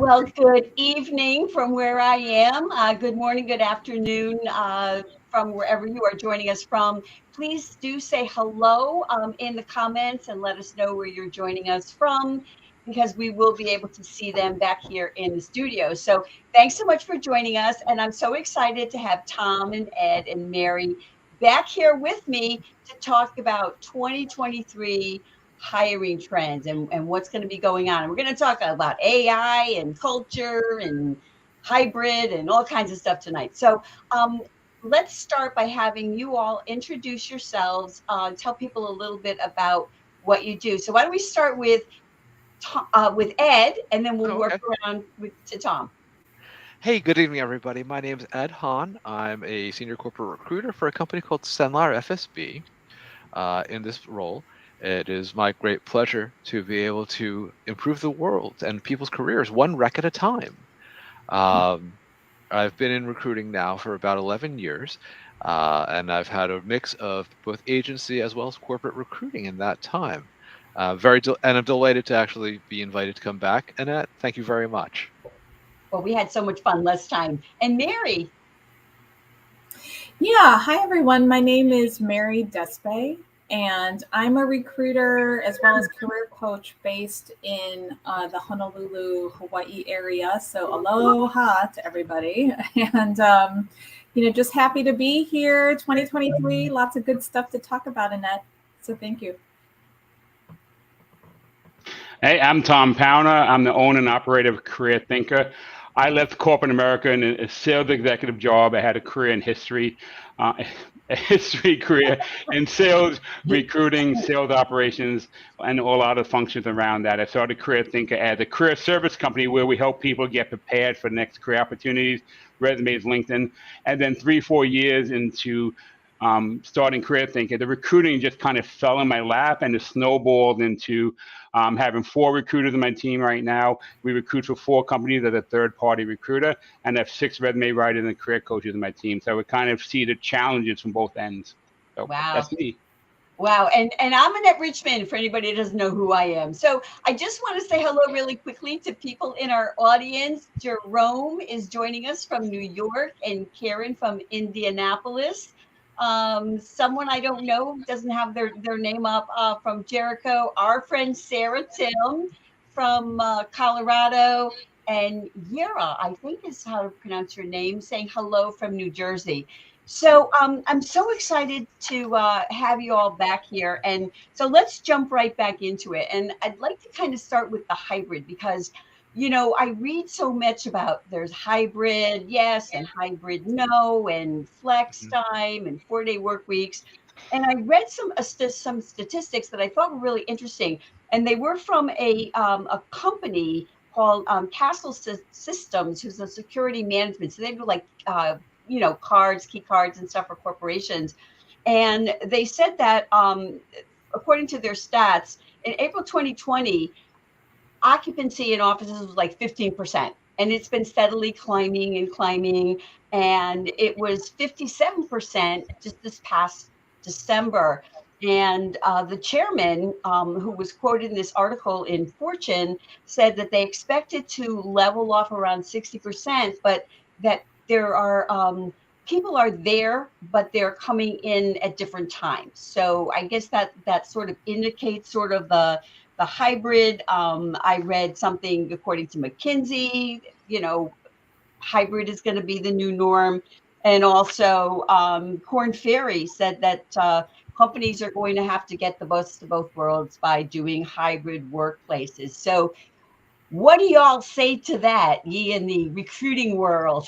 Well, good evening from where I am. Good morning, good afternoon from wherever you are joining us from. Please do say hello in the comments and let us know where you're joining us from because we will be able to see them back here in the studio. So thanks so much for joining us. And I'm so excited to have Tom and Ed and Mary back here with me to talk about 2023 hiring trends and what's going to be going on. And we're going to talk about AI and culture and hybrid and all kinds of stuff tonight. So let's start by having you all introduce yourselves, tell people a little bit about what you do. So why don't we start with Ed, and then we'll work around to Tom. Hey, good evening, everybody. My name is Ed Hahn. I'm a senior corporate recruiter for a company called Cenlar FSB. In this role, it is my great pleasure to be able to improve the world and people's careers one rec at a time. I've been in recruiting now for about 11 years, and I've had a mix of both agency as well as corporate recruiting in that time. And I'm delighted to actually be invited to come back. Annette, thank you very much. Well, we had so much fun last time. And Mary. Yeah, hi everyone. My name is Mary Despe, and I'm a recruiter as well as career coach based in the Honolulu, Hawaii area. So aloha to everybody. And, just happy to be here. 2023, lots of good stuff to talk about, Annette. So thank you. Hey, I'm Tom Powner. I'm the owner and operator of Career Thinker. I left corporate America in a sales executive job. I had a career in history, career in sales, recruiting, sales operations, and all other functions around that. I started Career Thinker as a career service company where we help people get prepared for the next career opportunities, resumes, LinkedIn, and then 3-4 years into starting Career Thinker, the recruiting just kind of fell in my lap and it snowballed into having 4 recruiters in my team right now. We recruit for 4 companies as a third-party recruiter, and I have 6 resume writers and career coaches in my team. So we kind of see the challenges from both ends. So wow. That's me. Wow. And I'm Annette Richmond, for anybody who doesn't know who I am. So I just want to say hello really quickly to people in our audience. Jerome is joining us from New York and Karen from Indianapolis. Someone I don't know doesn't have their name up from Jericho. Our friend Sarah Tim from Colorado, and Yera, I think is how to pronounce your name, saying hello from New Jersey. So I'm so excited to have you all back here. And so let's jump right back into it. And I'd like to kind of start with the hybrid because I read so much about there's hybrid, yes, and hybrid, no, and flex time and 4-day work weeks. And I read some statistics that I thought were really interesting. And they were from a company called Castle Systems, who's a security management. So they do like, cards, key cards and stuff for corporations. And they said that according to their stats, in April 2020, occupancy in offices was like 15%, and it's been steadily climbing and climbing, and it was 57% just this past December. And the chairman, who was quoted in this article in Fortune, said that they expected to level off around 60%, but that there are people are there, but they're coming in at different times. So I guess that sort of indicates sort of the hybrid. I read something according to McKinsey, hybrid is going to be the new norm. And also Korn Ferry said that companies are going to have to get the best of both worlds by doing hybrid workplaces. So what do y'all say to that, ye in the recruiting world?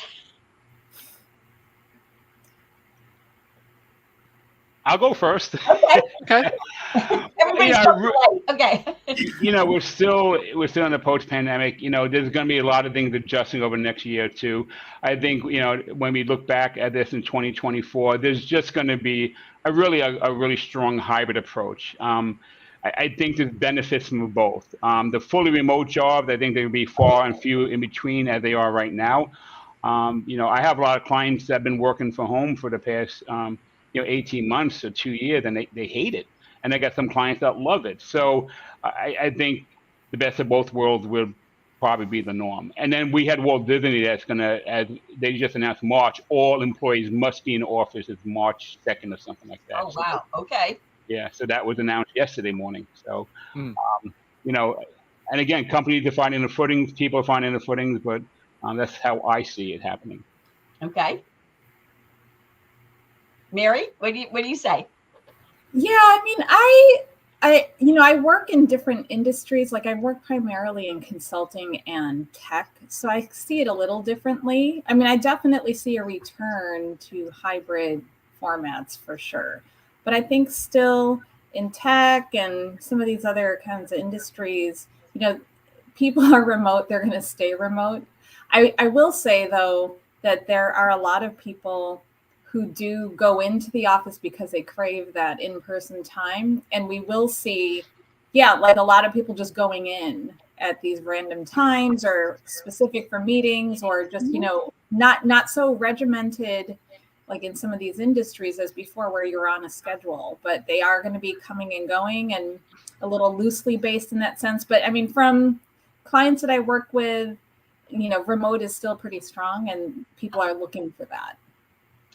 I'll go first. Okay. Everybody's okay. We're still in the post-pandemic. There's going to be a lot of things adjusting over the next year or two. I think when we look back at this in 2024, there's just going to be a really strong hybrid approach. I think there's benefits from both. The fully remote jobs, I think they'll be far and few in between as they are right now. I have a lot of clients that have been working from home for the past 18 months or 2 years, and they hate it. And I got some clients that love it. So I think the best of both worlds will probably be the norm. And then we had Walt Disney that's going to, as they just announced March, all employees must be in office. It's March 2nd or something like that. Oh, wow. Okay. Yeah, so that was announced yesterday morning. So, Mm. you know, and again, companies are finding the footings, people are finding the footings, but that's how I see it happening. Okay. Mary, what do you say? Yeah, I mean, I work in different industries. Like I work primarily in consulting and tech, so I see it a little differently. I mean, I definitely see a return to hybrid formats for sure. But I think still in tech and some of these other kinds of industries, people are remote, they're going to stay remote. I will say though that there are a lot of people who do go into the office because they crave that in-person time. And we will see, like a lot of people just going in at these random times or specific for meetings or just, not so regimented like in some of these industries as before where you're on a schedule, but they are going to be coming and going and a little loosely based in that sense. But I mean, from clients that I work with, remote is still pretty strong and people are looking for that.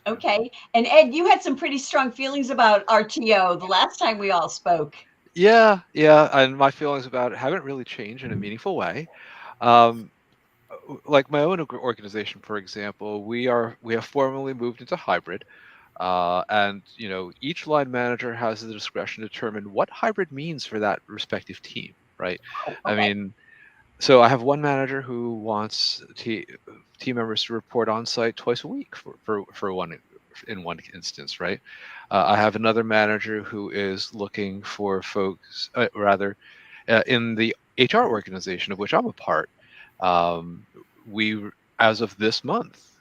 Okay. And Ed, you had some pretty strong feelings about RTO the last time we all spoke. Yeah, and my feelings about it haven't really changed in a meaningful way. Like my own organization, for example, we have formally moved into hybrid, and each line manager has the discretion to determine what hybrid means for that respective team, right? Okay. I mean, so I have one manager who wants team members to report on site twice a week for one in one instance, right? I have another manager who is looking for folks, in the HR organization of which I'm a part. We, as of this month,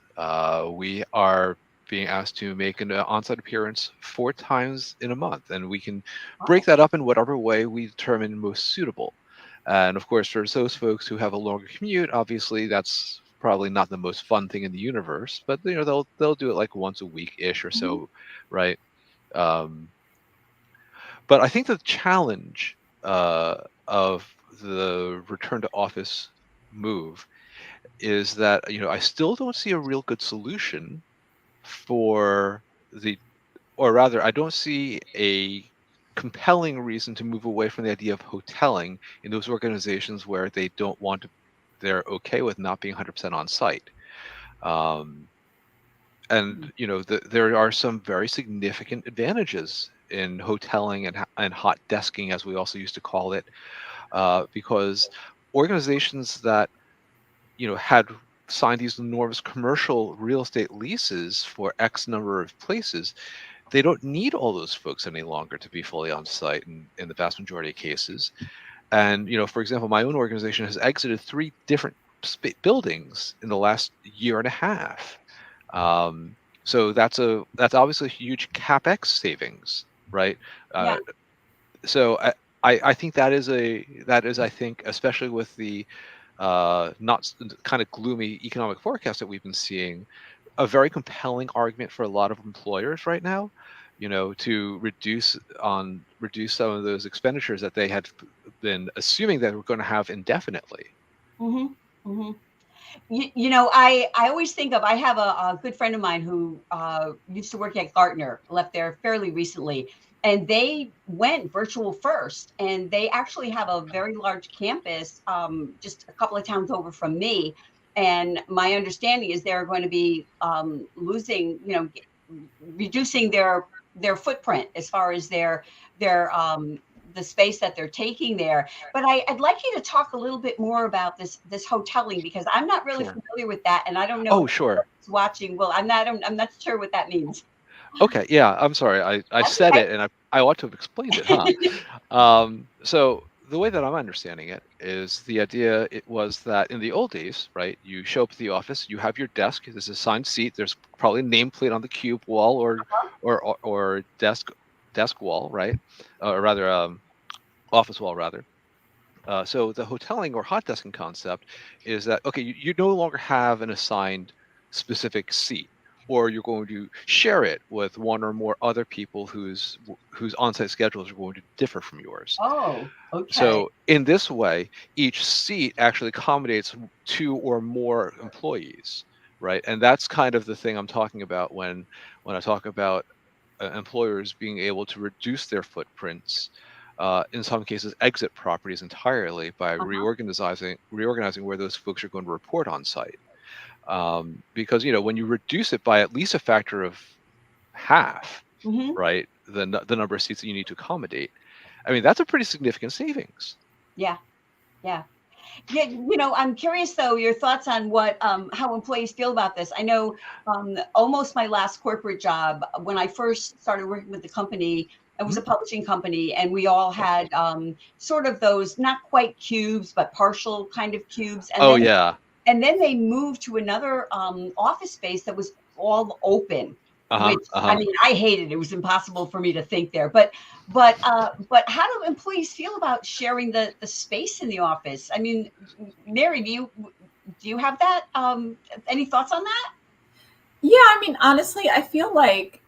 we are being asked to make an on-site appearance 4 times in a month, and we can break that up in whatever way we determine most suitable. And of course, for those folks who have a longer commute, obviously that's probably not the most fun thing in the universe, but they'll do it like once a week ish or so, right? But I think the challenge of the return to office move is that I still don't see a real good solution for or rather, I don't see a compelling reason to move away from the idea of hoteling in those organizations where they're okay with not being 100% on site. And there are some very significant advantages in hoteling and hot desking, as we also used to call it, because organizations that had signed these enormous commercial real estate leases for X number of places, they don't need all those folks any longer to be fully on site in the vast majority of cases. And for example, my own organization has exited 3 different buildings in the last year and a half. So that's obviously a huge capex savings, right? Yeah. So I think that is I think, especially with the not kind of gloomy economic forecast that we've been seeing, a very compelling argument for a lot of employers right now, to reduce some of those expenditures that they had been assuming that we're going to have indefinitely. Mm-hmm. Mm-hmm. I always think I have a good friend of mine who used to work at Gartner, left there fairly recently, and they went virtual first, and they actually have a very large campus just a couple of towns over from me. And my understanding is they're going to be reducing their footprint as far as their the space that they're taking there. But I'd like you to talk a little bit more about this hoteling, because I'm not really familiar with that, and I don't know. Oh, sure. Watching, well, I'm not sure what that means. Okay, yeah, I'm sorry. I said it, and I ought to have explained it, huh? So the way that I'm understanding it is the idea it was that in the old days, right, you show up at the office, you have your desk, there's an assigned seat, there's probably a nameplate on the cube wall or desk wall, right? Or rather, office wall, rather. So the hoteling or hot desking concept is that, okay, you no longer have an assigned specific seat. or you're going to share it with one or more other people whose on-site schedules are going to differ from yours. Oh, okay. So in this way, each seat actually accommodates 2 or more employees, right? And that's kind of the thing I'm talking about when I talk about employers being able to reduce their footprints, in some cases exit properties entirely by reorganizing where those folks are going to report on site. Because when you reduce it by at least a factor of half, Mhm. right, the number of seats that you need to accommodate, I mean, that's a pretty significant savings. Yeah. Yeah. Yeah, I'm curious though, your thoughts on what how employees feel about this. I know almost my last corporate job, when I first started working with the company, it was a publishing company, and we all had sort of those not quite cubes, but partial kind of cubes. And Oh then yeah. they moved to another office space that was all open, which I mean, I hated. It was impossible for me to think there. But how do employees feel about sharing the space in the office? I mean, Mary, do you have that? Any thoughts on that? Yeah, I mean, honestly, I feel like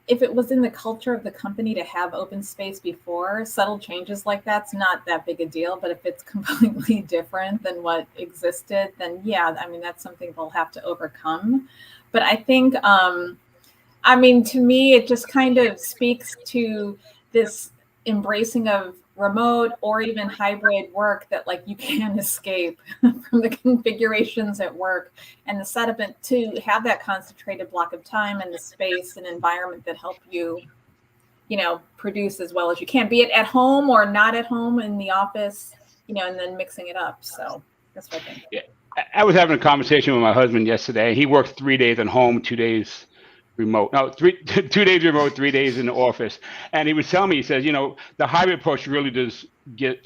if it was in the culture of the company to have open space before, subtle changes like that's not that big a deal. But if it's completely different than what existed, then yeah, I mean, that's something they'll have to overcome. But I think, I mean, to me, it just kind of speaks to this embracing of remote or even hybrid work that like you can escape from the configurations at work, and the setup to have that concentrated block of time and the space and environment that help you, produce as well as you can, be it at home or not at home in the office, and then mixing it up. So that's what I think. Yeah. I was having a conversation with my husband yesterday. He works 3 days at home, 2 days remote. No, 2 days remote, 3 days in the office. And he was telling me, he says, the hybrid approach really does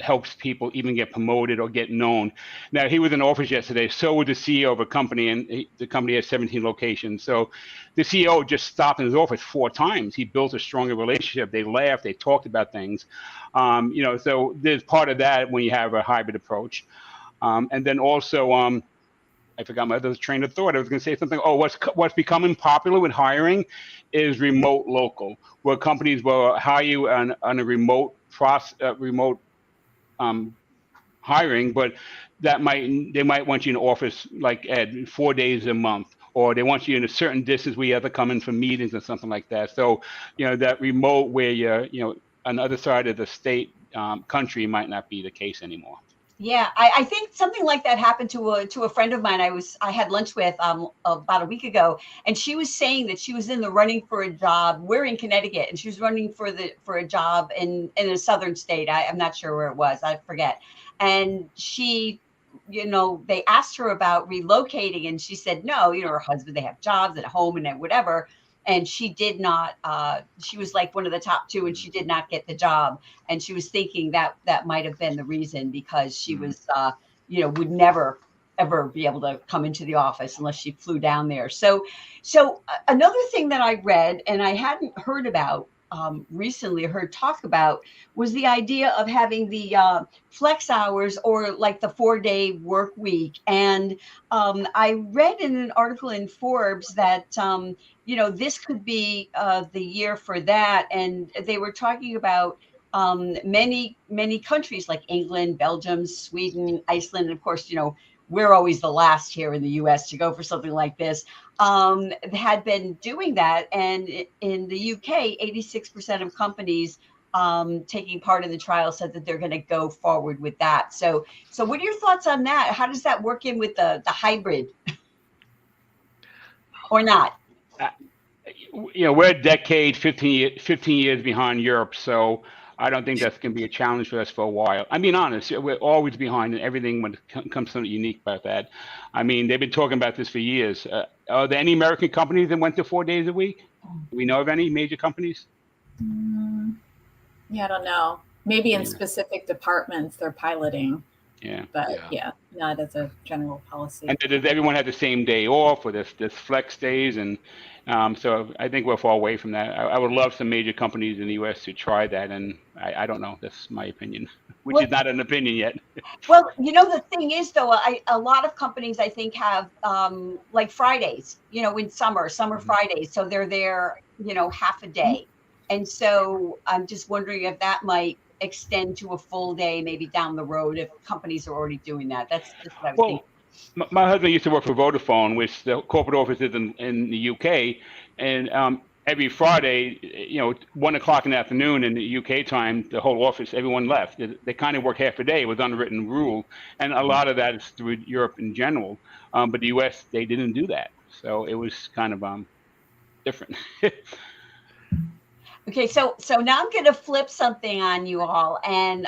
helps people even get promoted or get known. Now, he was in office yesterday. So was the CEO of a company, and the company has 17 locations. So the CEO just stopped in his office 4 times. He built a stronger relationship. They laughed. They talked about things. So there's part of that when you have a hybrid approach. And then also, I forgot my other train of thought. I was going to say something. Oh, what's becoming popular with hiring is remote local, where companies will hire you on a remote hiring, but they might want you in office like Ed 4 days a month, or they want you in a certain distance where you have to come in for meetings or something like that. So that remote where you're on the other side of the state country might not be the case anymore. Yeah, I think something like that happened to a friend of mine I had lunch with about a week ago, and she was saying that she was in the running for a job. We're in Connecticut, and she was running for a job in a southern state. I'm not sure where it was. I forget. And she, they asked her about relocating, and she said no. Her husband, they have jobs at home and whatever. And she did not. She was like one of the top 2, and she did not get the job. And she was thinking that might have been the reason, because she was, would never ever be able to come into the office unless she flew down there. So another thing that I read and I hadn't heard about recently, heard talk about, was the idea of having the flex hours, or like the 4-day work week. And I read in an article in Forbes that this could be the year for that. And they were talking about many countries like England, Belgium, Sweden, Iceland, and of course, we're always the last here in the US to go for something like this, had been doing that. And in the UK, 86% of companies taking part in the trial said that they're going to go forward with that. So what are your thoughts on that? How does that work in with the hybrid or not? We're a decade, 15 years behind Europe. So I don't think that's going to be a challenge for us for a while. I'm being honest. We're always behind in everything when it comes to something unique about that. I mean, they've been talking about this for years. Are there any American companies that went to 4 days a week? Do we know of any major companies? Yeah, I don't know. Maybe in specific departments they're piloting. Yeah. But not as a general policy. And does everyone have the same day off, or this flex days? And so I think we're far away from that. I would love some major companies in the U.S. to try that, and I don't know. That's my opinion, which is not an opinion yet. Well, the thing is, though, a lot of companies I think have like Fridays, in summer Fridays. So they're there, half a day. And so I'm just wondering if that might extend to a full day, maybe down the road, if companies are already doing that. That's just what I was thinking. My husband used to work for Vodafone, which the corporate office is in the UK, and every Friday, 1:00 in the afternoon in the UK time, the whole office, everyone left. They kind of work half a day. It was unwritten rule, and a lot of that is through Europe in general. But the US, they didn't do that, so it was kind of different. Okay, so now I'm going to flip something on you all and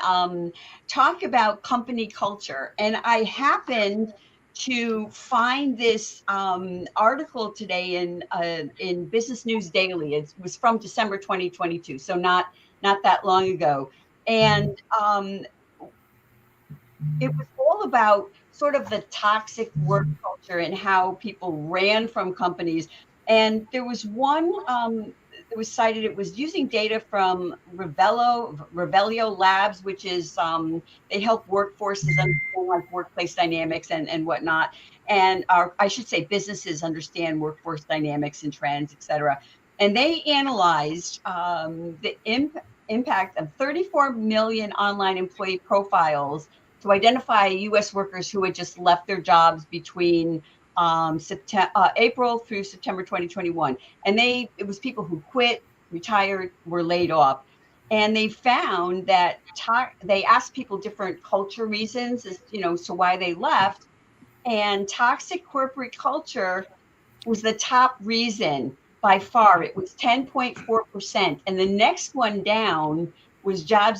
talk about company culture. And I happened to find this article today in Business News Daily. It was from December 2022, so not that long ago. And it was all about sort of the toxic work culture and how people ran from companies. And there was one that was cited. It was using data from Revelio Labs, which is they help workforces understand like workplace dynamics and whatnot. And I should say businesses understand workforce dynamics and trends, et cetera. And they analyzed the impact of 34 million online employee profiles to identify U.S. workers who had just left their jobs between April through September 2021. And it was people who quit, retired, were laid off. And they found that they asked people different culture reasons, so why they left. And toxic corporate culture was the top reason by far. It was 10.4%. And the next one down was job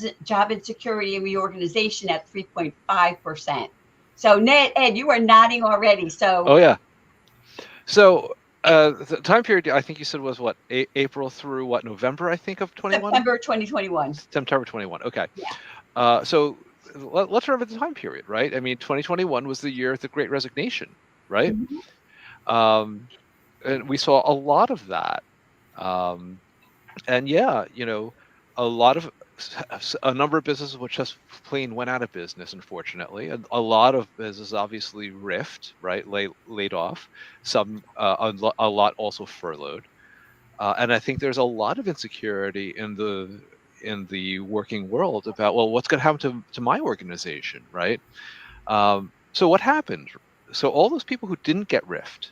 insecurity and reorganization at 3.5%. So Ed, you are nodding already. So oh yeah. So the time period I think you said was what, April through what, November I think of 21? September 2021. September 21. Okay. Yeah. So let's remember the time period, right? I mean, 2021 was the year of the Great Resignation, right? Mm-hmm. And we saw a lot of that. And yeah, a number of businesses which just plain went out of business, unfortunately. And a lot of businesses obviously riffed, right, laid off. Some, a lot also furloughed. And I think there's a lot of insecurity in the working world about, well, what's going to happen to my organization, right? So what happened? So all those people who didn't get riffed,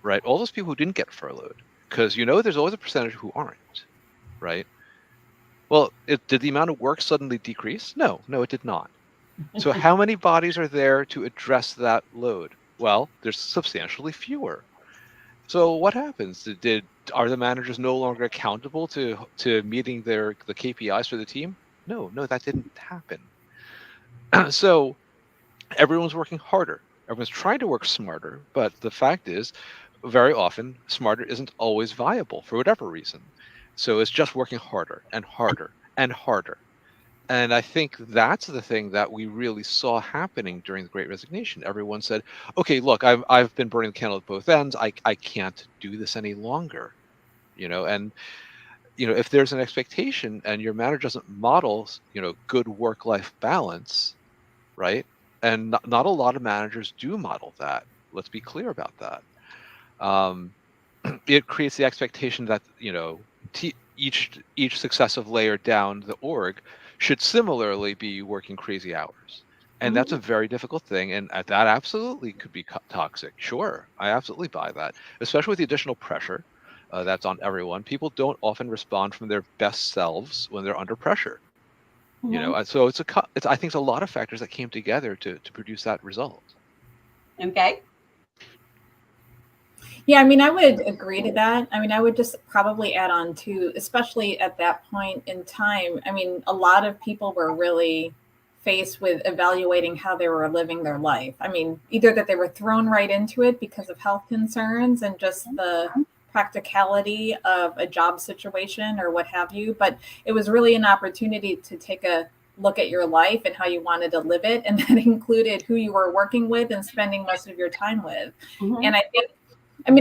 right? All those people who didn't get furloughed, because there's always a percentage who aren't, right? Well, did the amount of work suddenly decrease? No, it did not. So how many bodies are there to address that load? Well, there's substantially fewer. So what happens? Are the managers no longer accountable to meeting the KPIs for the team? No, that didn't happen. So everyone's working harder. Everyone's trying to work smarter, but the fact is, very often, smarter isn't always viable for whatever reason. So it's just working harder and harder and harder. And I think that's the thing that we really saw happening during the Great Resignation. Everyone said, okay, look, I've been burning the candle at both ends. I can't do this any longer. And if there's an expectation and your manager doesn't model, good work-life balance, right? And not a lot of managers do model that. Let's be clear about that. It creates the expectation that, each successive layer down the org should similarly be working crazy hours. And that's a very difficult thing. And that absolutely could be toxic. Sure, I absolutely buy that, especially with the additional pressure that's on everyone. People don't often respond from their best selves when they're under pressure. So I think it's a lot of factors that came together to produce that result. Okay. Yeah, I mean, I would agree to that. I mean, I would just probably add on to, especially at that point in time, I mean, a lot of people were really faced with evaluating how they were living their life. I mean, either that they were thrown right into it because of health concerns and just the practicality of a job situation or what have you, but it was really an opportunity to take a look at your life and how you wanted to live it. And that included who you were working with and spending most of your time with. And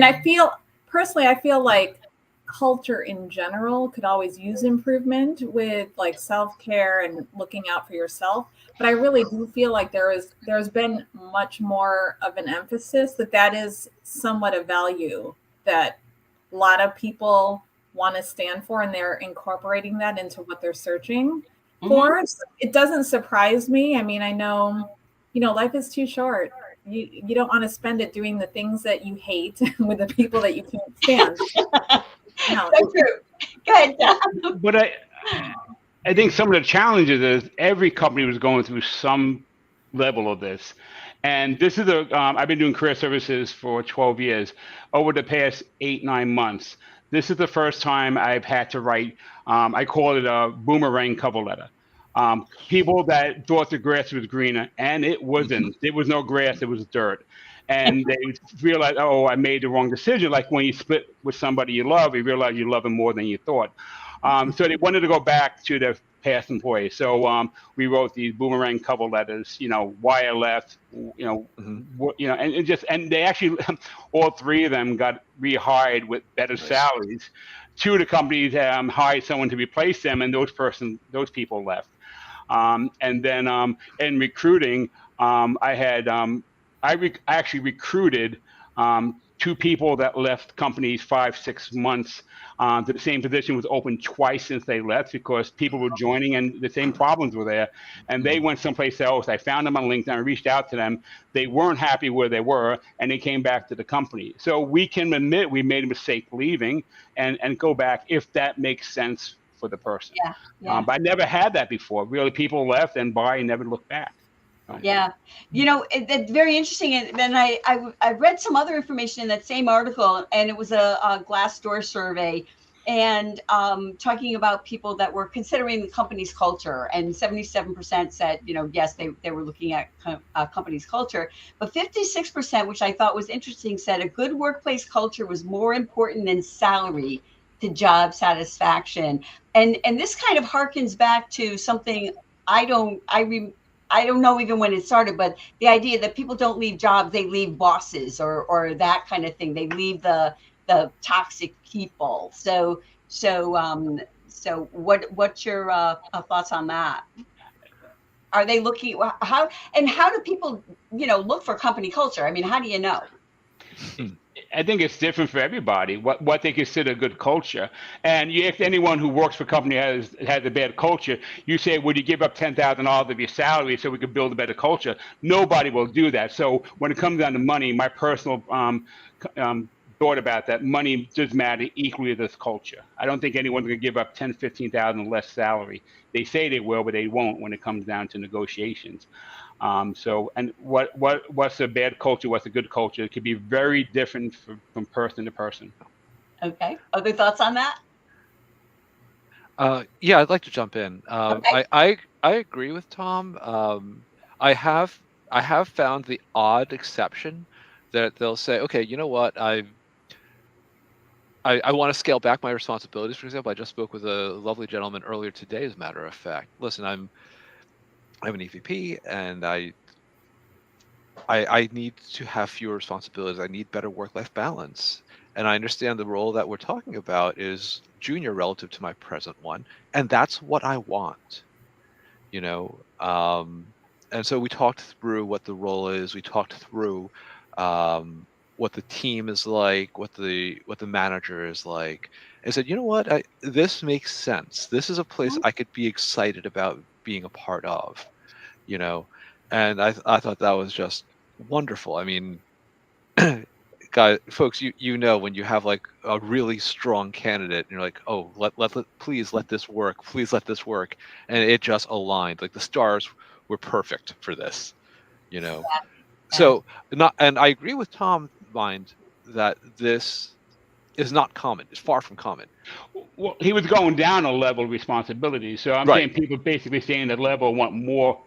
I feel like culture in general could always use improvement with like self-care and looking out for yourself. But I really do feel like there's been much more of an emphasis that is somewhat a value that a lot of people want to stand for, and they're incorporating that into what they're searching for. It doesn't surprise me. I mean, I know, life is too short. You don't want to spend it doing the things that you hate with the people that you can't stand. No. So true. Go ahead, Tom. But I think some of the challenges is every company was going through some level of this. And this is I've been doing career services for 12 years. Over the past 8-9 months, this is the first time I've had to write, I call it a boomerang cover letter. People that thought the grass was greener, and it wasn't. There was no grass, it was dirt. And they realize, oh, I made the wrong decision. Like when you split with somebody you love, you realize you love them more than you thought. So they wanted to go back to their past employees. So we wrote these boomerang cover letters, why I left, and they actually, all three of them got rehired with better salaries. Two of the companies hired someone to replace them, and those people left. And then in recruiting, I actually recruited 2 people that left companies 5-6 months. To the same position was open twice since they left because people were joining and the same problems were there. And they went someplace else. I found them on LinkedIn. I reached out to them. They weren't happy where they were, and they came back to the company. So we can admit we made a mistake leaving and go back if that makes sense for the person. But I never had that before. Really, people left and never looked back. Yeah, it's very interesting. And then I read some other information in that same article, and it was a Glassdoor survey, and talking about people that were considering the company's culture, and 77% said, yes, they were looking at a company's culture, but 56%, which I thought was interesting, said a good workplace culture was more important than salary to job satisfaction. And this kind of harkens back to something I don't know even when it started, but the idea that people don't leave jobs, they leave bosses or that kind of thing. They leave the toxic people. So what's your thoughts on that? Are they looking how do people, look for company culture? I mean, how do you know? I think it's different for everybody, what they consider good culture. And you ask anyone who works for a company has a bad culture, you say, would you give up $10,000 of your salary so we could build a better culture? Nobody will do that. So when it comes down to money, my personal thought about that, money does matter equally to this culture. I don't think anyone's going to give up $10,000, $15,000 less salary. They say they will, but they won't when it comes down to negotiations. And what's a bad culture? What's a good culture? It could be very different from person to person. Okay. Other thoughts on that? Yeah, I'd like to jump in. Okay. I agree with Tom. I have found the odd exception that they'll say, okay, you know what, I want to scale back my responsibilities. For example, I just spoke with a lovely gentleman earlier today, as a matter of fact. Listen, I'm an EVP, and I need to have fewer responsibilities. I need better work-life balance. And I understand the role that we're talking about is junior relative to my present one, and that's what I want. And so we talked through what the role is. We talked through what the team is like, what the manager is like. I said, you know what, this makes sense. This is a place I could be excited about being a part of. And I thought that was just wonderful. I mean, guys, folks, when you have like a really strong candidate, and you're like, oh, please let this work, and it just aligned. Like the stars were perfect for this, Yeah. So and I agree with Tom mind that this is not common. It's far from common. Well, he was going down a level of responsibility. So I'm saying people basically saying that level want more,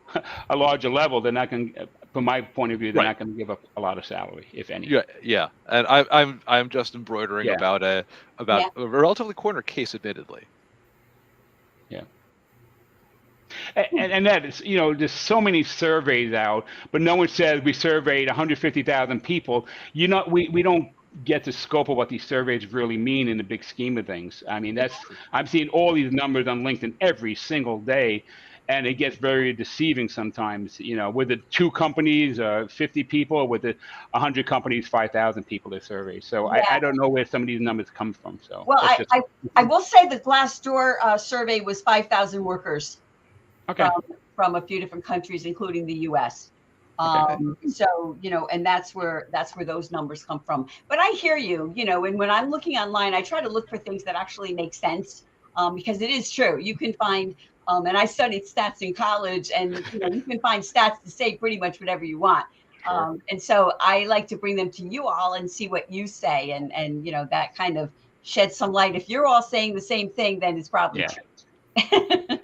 a larger level. They're not going to, from my point of view, they're not going to give up a lot of salary, if any. Yeah. And I'm just embroidering about a relatively corner case, admittedly. Yeah. And that is, there's so many surveys out, but no one says we surveyed 150,000 people. We don't get the scope of what these surveys really mean in the big scheme of things. I mean, I'm seeing all these numbers on LinkedIn every single day, and it gets very deceiving sometimes. With the 2 companies, 50 people, with the 100 companies, 5,000 people they survey. So Yeah. I don't know where some of these numbers come from. So well, I will say the Glassdoor survey was 5,000 workers okay. from a few different countries, including the U.S. Okay. So, and that's where those numbers come from. But I hear you, and when I'm looking online, I try to look for things that actually make sense, because it is true. You can find, and I studied stats in college, and you can find stats to say pretty much whatever you want. Sure. And so I like to bring them to you all and see what you say, and that kind of sheds some light. If you're all saying the same thing, then it's probably true.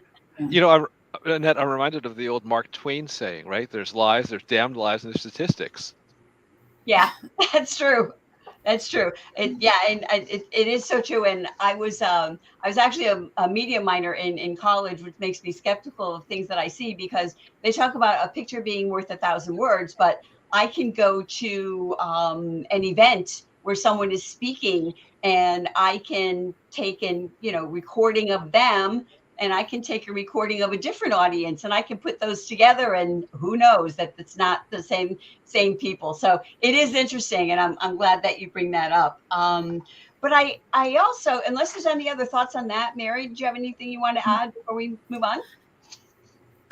Annette, I'm reminded of the old Mark Twain saying, right? There's lies, there's damned lies, and there's statistics. Yeah, that's true. That's true. And it is so true. And I was actually a media minor in college, which makes me skeptical of things that I see, because they talk about a picture being worth 1,000 words, but I can go to an event where someone is speaking, and I can take recording of them, and I can take a recording of a different audience, and I can put those together, and who knows that it's not the same people. So it is interesting, and I'm glad that you bring that up. But I also, unless there's any other thoughts on that, Mary, do you have anything you want to add before we move on?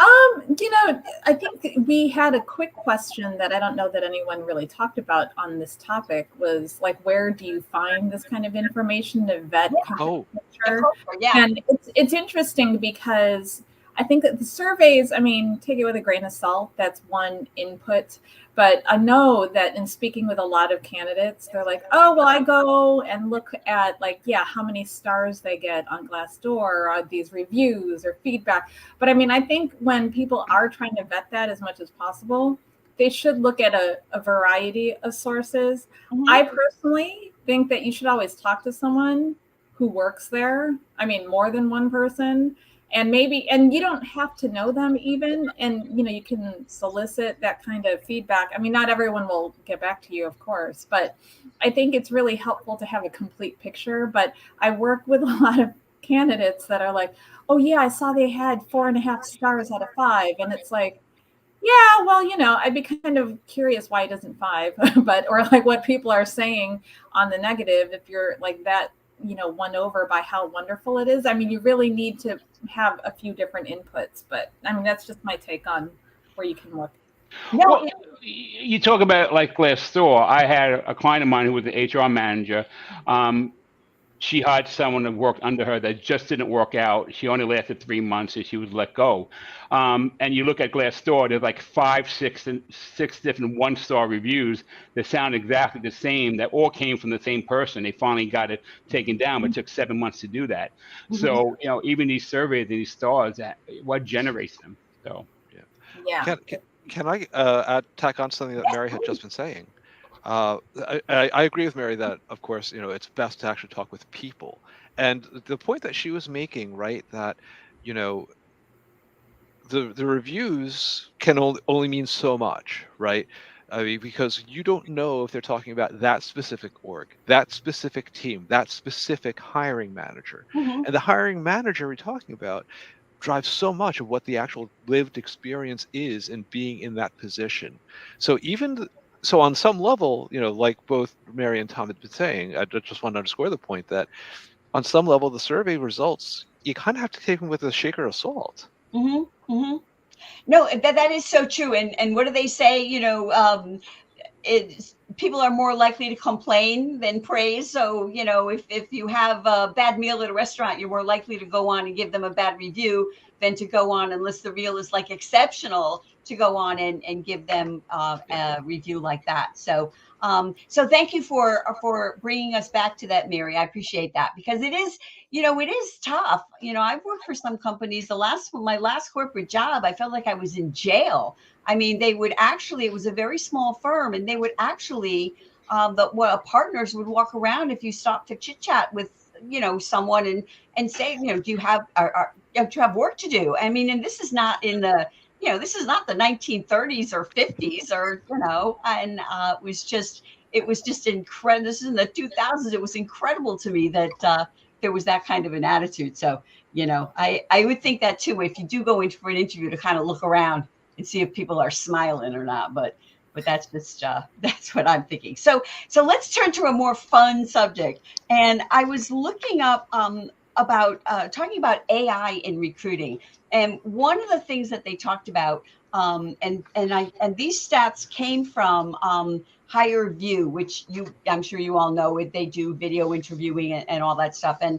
I think we had a quick question that I don't know that anyone really talked about on this topic, was like, where do you find this kind of information to vet company culture? Yeah. And it's interesting because I think that the surveys, take it with a grain of salt. That's one input. But I know that in speaking with a lot of candidates, they're like, oh, well, I go and look at how many stars they get on Glassdoor, or these reviews or feedback. But I think when people are trying to vet that as much as possible, they should look at a variety of sources. Mm-hmm. I personally think that you should always talk to someone who works there. More than one person. And you don't have to know them even. And, you can solicit that kind of feedback. Not everyone will get back to you, of course, but I think it's really helpful to have a complete picture. But I work with a lot of candidates that are like, oh yeah, I saw they had 4.5 stars out of 5. And it's like, yeah, well, I'd be kind of curious why it isn't 5, or what people are saying on the negative, if you're like that, won over by how wonderful it is. You really need to have a few different inputs, but that's just my take on where you can look. No, well, you talk about Glassdoor. I had a client of mine who was the HR manager. She hired someone that worked under her that just didn't work out. She only lasted 3 months, and she was let go. And you look at Glassdoor, there's 5, 6 different 1-star reviews that sound exactly the same, that all came from the same person. They finally got it taken down, but it took 7 months to do that. Mm-hmm. So, even these surveys and these stars, what generates them? So, yeah. Can I tack on something that Mary had just been saying? I agree with Mary that, of course, it's best to actually talk with people. And the point that she was making, right, that, the reviews can only mean so much, right? Because you don't know if they're talking about that specific org, that specific team, that specific hiring manager. Mm-hmm. And the hiring manager we're talking about drives so much of what the actual lived experience is in being in that position. So So on some level, like both Mary and Tom had been saying, I just want to underscore the point that on some level, the survey results, you kind of have to take them with a shaker of salt. Mm-hmm. Mm-hmm. No, that is so true. And what do they say? People are more likely to complain than praise. So, if you have a bad meal at a restaurant, you're more likely to go on and give them a bad review than to go on, unless the meal is exceptional, to go on and give them a review like that. So thank you for bringing us back to that, Mary. I appreciate that, because it is, it is tough. I've worked for some companies. My last corporate job, I felt like I was in jail. They would actually, it was a very small firm, and they would actually, partners would walk around if you stopped to chit chat with, someone and say, do you have, to have work to do. I mean, and this is not in the, this is not the 1930s or 50s or, and it was just incredible. This is in the 2000s. It was incredible to me that there was that kind of an attitude. So, I would think that too, if you do go in for an interview, to kind of look around and see if people are smiling or not. But that's just that's what I'm thinking. So let's turn to a more fun subject. And I was looking up about talking about AI in recruiting. And one of the things that they talked about, and these stats came from Higher View, which I'm sure you all know, they do video interviewing and all that stuff. And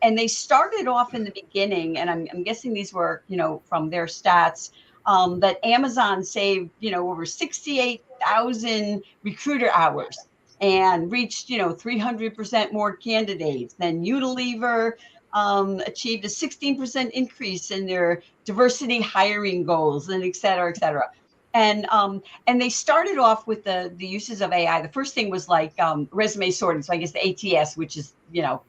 they started off in the beginning, and I'm guessing these were, from their stats, that Amazon saved, over 68,000 recruiter hours and reached, 300% more candidates. Then Unilever achieved a 16% increase in their diversity hiring goals, and et cetera, et cetera. And they started off with the uses of AI. The first thing was like resume sorting. So I guess the ATS, which is,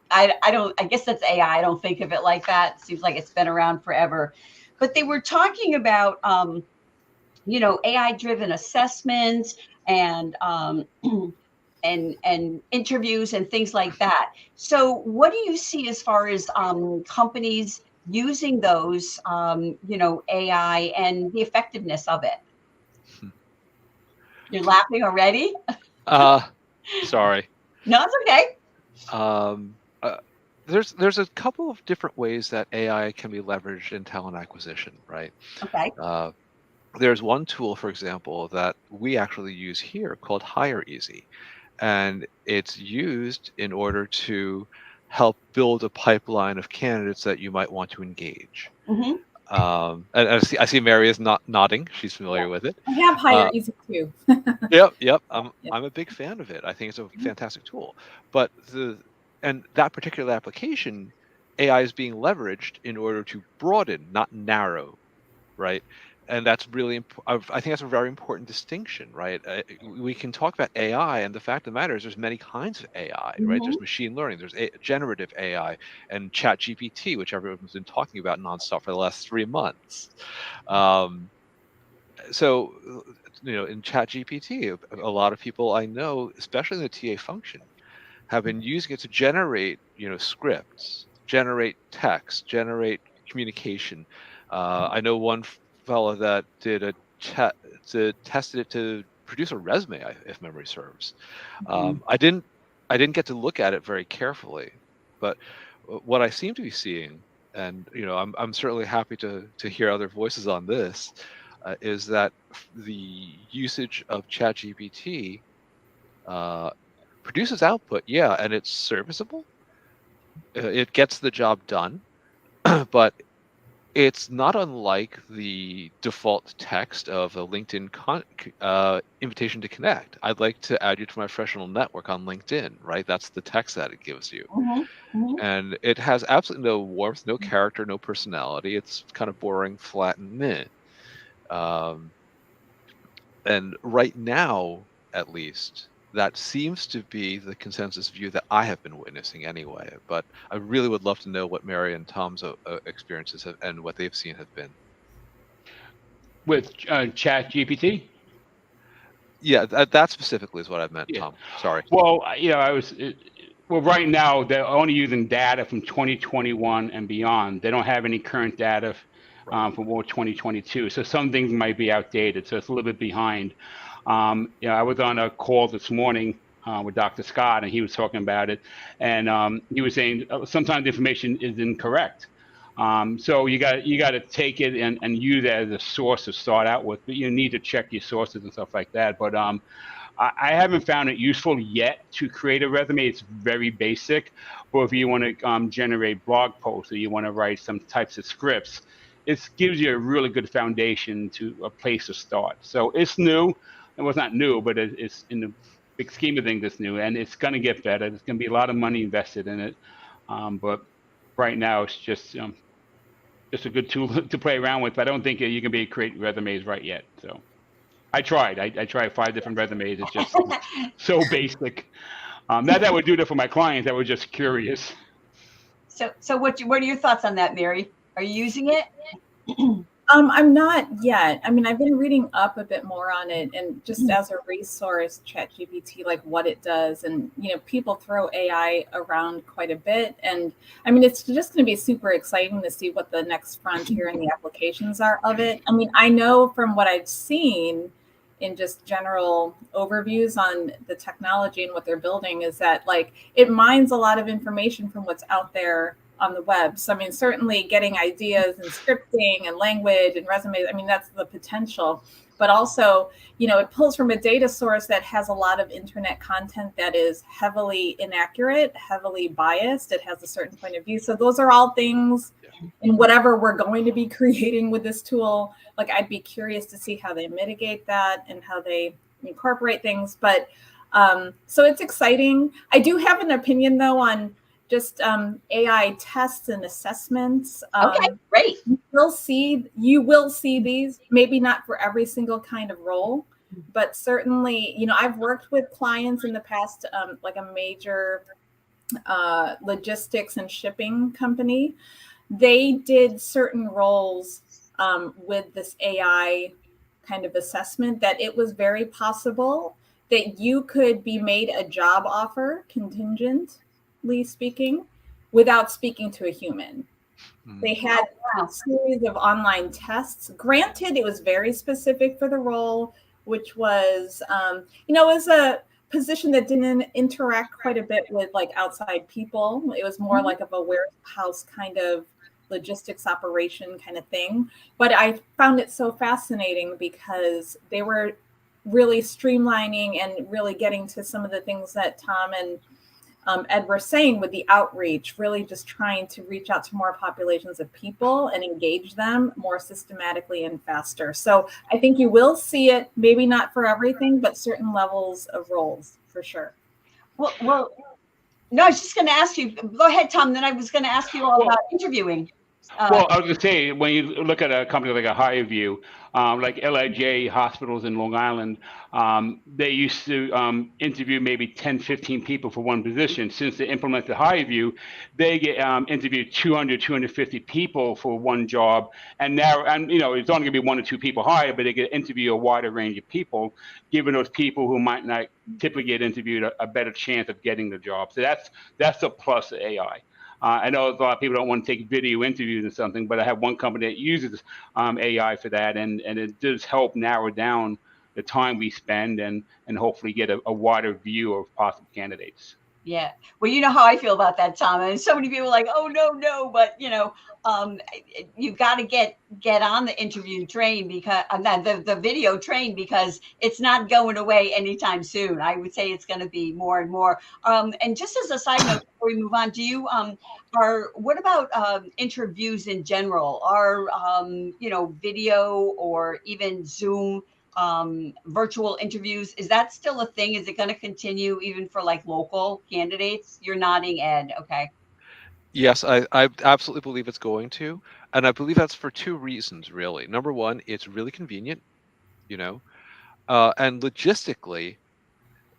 I guess that's AI. I don't think of it like that. It seems like it's been around forever. But they were talking about, AI-driven assessments and interviews and things like that. So what do you see as far as companies using those, AI and the effectiveness of it? You're laughing already? Sorry. No, it's okay. There's a couple of different ways that AI can be leveraged in talent acquisition, right? Okay. There's one tool, for example, that we actually use here called Hire Easy, and it's used in order to help build a pipeline of candidates that you might want to engage. Mm-hmm. And I see Mary is nodding; she's familiar with it. I have Hire Easy too. Yep. I'm a big fan of it. I think it's a fantastic tool. But that particular application, AI is being leveraged in order to broaden, not narrow, right? And that's really, I think that's a very important distinction, right? We can talk about AI, and the fact of the matter is there's many kinds of AI, right? There's machine learning, there's generative AI, and ChatGPT, which everyone's been talking about nonstop for the last 3 months. So, in ChatGPT, a lot of people I know, especially in the TA function, have been using it to generate, scripts, generate text, generate communication. I know one fellow that did tested it to produce a resume, if memory serves. I didn't get to look at it very carefully, but what I seem to be seeing, and I'm certainly happy to hear other voices on this, is that the usage of ChatGPT produces output, and it's serviceable. It gets the job done, but it's not unlike the default text of a LinkedIn invitation to connect. I'd like to add you to my professional network on LinkedIn, right? That's the text that it gives you. And it has absolutely no warmth, no character, no personality. It's kind of boring, flat, and meh. And right now, at least, that seems to be the consensus view that I have been witnessing anyway. But I really would love to know what Mary and Tom's experiences and what they've seen have been. With ChatGPT? Yeah, that specifically is what I meant, Tom. Sorry. Well, right now they're only using data from 2021 and beyond. They don't have any current data for more 2022. So some things might be outdated. So it's a little bit behind. I was on a call this morning with Dr. Scott, and he was talking about it, and he was saying sometimes the information is incorrect. So you got to take it and use it as a source to start out with, but you need to check your sources and stuff like that. But I haven't found it useful yet to create a resume. It's very basic. But if you want to generate blog posts or you want to write some types of scripts, it gives you a really good foundation to a place to start. So it's new. It was not new, but it's in the big scheme of things, it's new, and it's going to get better. There's going to be a lot of money invested in it, but right now it's just a good tool to play around with. But I don't think you can create resumes right yet. So I tried. I tried 5 different resumes. It's just so basic. Not that I would do that for my clients. I was just curious. So what are your thoughts on that, Mary? Are you using it? I'm not yet. I mean, I've been reading up a bit more on it, and just as a resource, ChatGPT, like what it does, and people throw AI around quite a bit, and I mean, it's just going to be super exciting to see what the next frontier and the applications are of it. I mean, I know from what I've seen in just general overviews on the technology and what they're building is that like it mines a lot of information from what's out there on the web. So, I mean, certainly getting ideas and scripting and language and resumes, I mean, that's the potential. But also, it pulls from a data source that has a lot of internet content that is heavily inaccurate, heavily biased. It has a certain point of view. So those are all things in whatever we're going to be creating with this tool. Like, I'd be curious to see how they mitigate that and how they incorporate things. But so it's exciting. I do have an opinion, though, on just AI tests and assessments. Okay, great. You will see these, maybe not for every single kind of role, but certainly, I've worked with clients in the past, like a major logistics and shipping company. They did certain roles with this AI kind of assessment that it was very possible that you could be made a job offer contingent speaking, without speaking to a human. They had a series of online tests. Granted, it was very specific for the role, which was, it was a position that didn't interact quite a bit with like outside people. It was more like of a warehouse kind of logistics operation kind of thing. But I found it so fascinating because they were really streamlining and really getting to some of the things that Tom and Ed were saying with the outreach, really just trying to reach out to more populations of people and engage them more systematically and faster. So I think you will see it, maybe not for everything, but certain levels of roles for sure. Well, no, I was just going to ask you. Go ahead, Tom. Then I was going to ask you all about interviewing. Well, I was going to say, when you look at a company like a HireVue, like LIJ hospitals in Long Island, they used to interview maybe 10, 15 people for one position. Since they implemented HireVue, they get interviewed 200, 250 people for one job. And now, it's only going to be 1 or 2 people hired, but they get interview a wider range of people, giving those people who might not typically get interviewed a better chance of getting the job. So that's a plus of AI. I know a lot of people don't want to take video interviews or something, but I have one company that uses AI for that, and it does help narrow down the time we spend and hopefully get a wider view of possible candidates. Yeah. Well, you know how I feel about that, Tom. And so many people are like, oh, no. But, you've got to get on the interview train because the video train, because it's not going away anytime soon. I would say it's going to be more and more. And just as a side note, before we move on, do you what about interviews in general? Are video or even Zoom virtual interviews, is that still a thing? Is it going to continue even for like local candidates? You're nodding, Ed. Okay. Yes, I absolutely believe it's going to. And I believe that's for 2 reasons, really. Number one, it's really convenient, and logistically,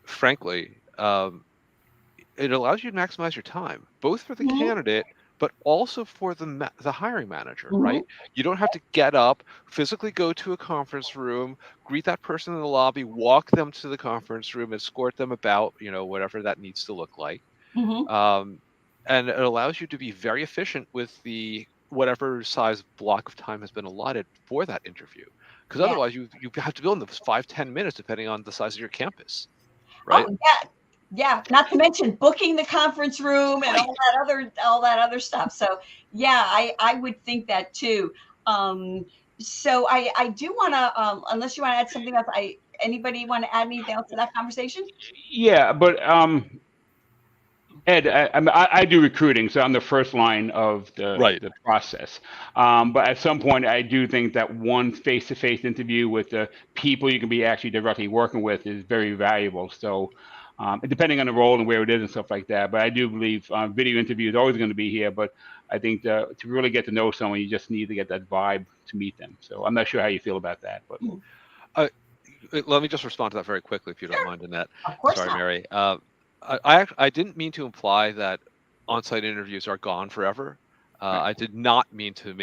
frankly, it allows you to maximize your time, both for the candidate, but also for the hiring manager, right? You don't have to get up, physically go to a conference room, greet that person in the lobby, walk them to the conference room, escort them about, whatever that needs to look like. And it allows you to be very efficient with the whatever size block of time has been allotted for that interview. Because otherwise you have to build in those 5-10 minutes depending on the size of your campus, right? Oh, yeah. Not to mention booking the conference room and all that other stuff. So yeah, I would think that too. So I do want to, unless you want to add something else, anybody want to add anything else to that conversation? Yeah, but Ed, I do recruiting, so I'm the first line of the process. But at some point, I do think that one face-to-face interview with the people you can be actually directly working with is very valuable. So depending on the role and where it is and stuff like that. But I do believe video interview is always going to be here. But I think to really get to know someone, you just need to get that vibe to meet them. So I'm not sure how you feel about that. But let me just respond to that very quickly, if you don't mind, Annette. Of course. Sorry, not. Mary. I didn't mean to imply that on-site interviews are gone forever. I did not mean to